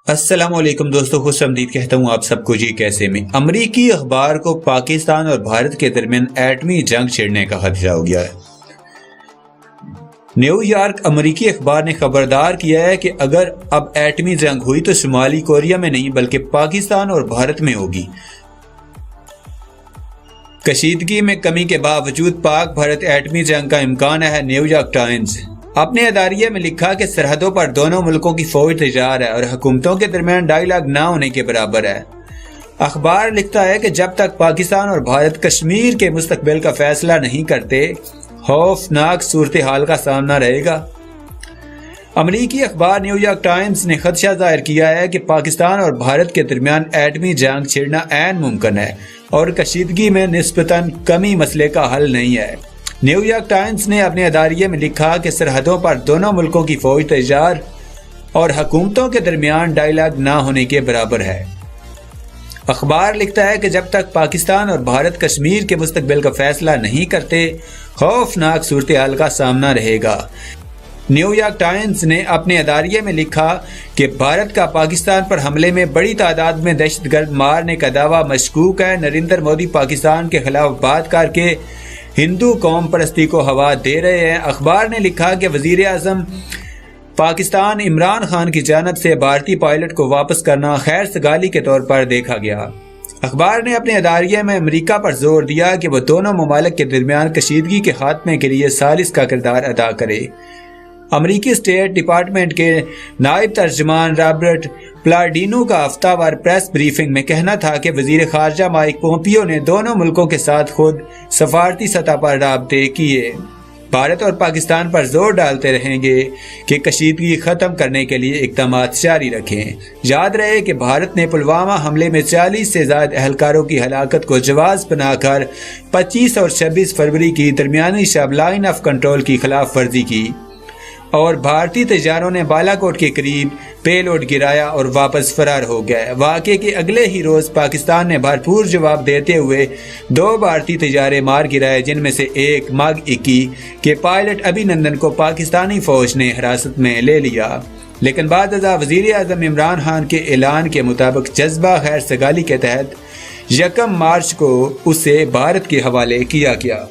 السلام علیکم دوستو، خوش آمدید کہتا ہوں آپ سب کو۔ جی کیسے میں امریکی اخبار کو پاکستان اور بھارت کے درمیان ایٹمی جنگ چھڑنے کا خدشہ ہو گیا ہے۔ نیو یارک امریکی اخبار نے خبردار کیا ہے کہ اگر اب ایٹمی جنگ ہوئی تو شمالی کوریا میں نہیں بلکہ پاکستان اور بھارت میں ہوگی۔ کشیدگی میں کمی کے باوجود پاک بھارت ایٹمی جنگ کا امکان ہے۔ نیو یارک ٹائمز اپنے اداریے میں لکھا کہ سرحدوں پر دونوں ملکوں کی فوج تیار ہے اور حکومتوں کے درمیان ڈائیلاگ نہ ہونے کے برابر ہے۔ اخبار لکھتا ہے کہ جب تک پاکستان اور بھارت کشمیر کے مستقبل کا فیصلہ نہیں کرتے، خوفناک صورتحال کا سامنا رہے گا۔ امریکی اخبار نیو یارک ٹائمز نے خدشہ ظاہر کیا ہے کہ پاکستان اور بھارت کے درمیان ایٹمی جنگ چھڑنا عین ممکن ہے اور کشیدگی میں نسبتاً کمی مسئلے کا حل نہیں ہے۔ نیو یارک ٹائمز نے اپنے اداریے میں لکھا کہ سرحدوں پر دونوں ملکوں کی فوج تیار اور حکومتوں کے درمیان ڈائیلاگ نہ ہونے کے برابر ہے۔ اخبار لکھتا ہے کہ جب تک پاکستان اور بھارت کشمیر کے مستقبل کا فیصلہ نہیں کرتے، خوفناک صورتحال کا سامنا رہے گا۔ نیو یارک ٹائمز نے اپنے اداریے میں لکھا کہ بھارت کا پاکستان پر حملے میں بڑی تعداد میں دہشت گرد مارنے کا دعویٰ مشکوک ہے۔ نریندر مودی پاکستان کے خلاف بات کر کے ہندو قوم پرستی کو ہوا دے رہے ہیں۔ اخبار نے لکھا کہ وزیر اعظم پاکستان عمران خان کی جانب سے بھارتی پائلٹ کو واپس کرنا خیر سگالی کے طور پر دیکھا گیا۔ اخبار نے اپنے اداریے میں امریکہ پر زور دیا کہ وہ دونوں ممالک کے درمیان کشیدگی کے خاتمے کے لیے ثالث کا کردار ادا کرے۔ امریکی اسٹیٹ ڈپارٹمنٹ کے نائب ترجمان رابرٹ پلاڈینو کا ہفتہ وار پریس بریفنگ میں کہنا تھا کہ وزیر خارجہ مائک پومپیو نے دونوں ملکوں کے ساتھ خود سفارتی سطح پر رابطے کیے۔ بھارت اور پاکستان پر زور ڈالتے رہیں گے کہ کشیدگی ختم کرنے کے لیے اقدامات جاری رکھیں۔ یاد رہے کہ بھارت نے پلوامہ حملے میں 40 سے زائد اہلکاروں کی ہلاکت کو جواز بنا کر 25 اور 26 فروری کی درمیانی شب لائن آف کنٹرول کی خلاف ورزی کی اور بھارتی طیاروں نے بالاکوٹ کے قریب پے لوڈ گرایا اور واپس فرار ہو گئے۔ واقعے کے اگلے ہی روز پاکستان نے بھرپور جواب دیتے ہوئے 2 بھارتی طیارے مار گرائے، جن میں سے ایک MiG 21 کے پائلٹ ابھی نندن کو پاکستانی فوج نے حراست میں لے لیا، لیکن بعد ازاں وزیر اعظم عمران خان کے اعلان کے مطابق جذبہ خیر سگالی کے تحت 1 مارچ کو اسے بھارت کے حوالے کیا گیا۔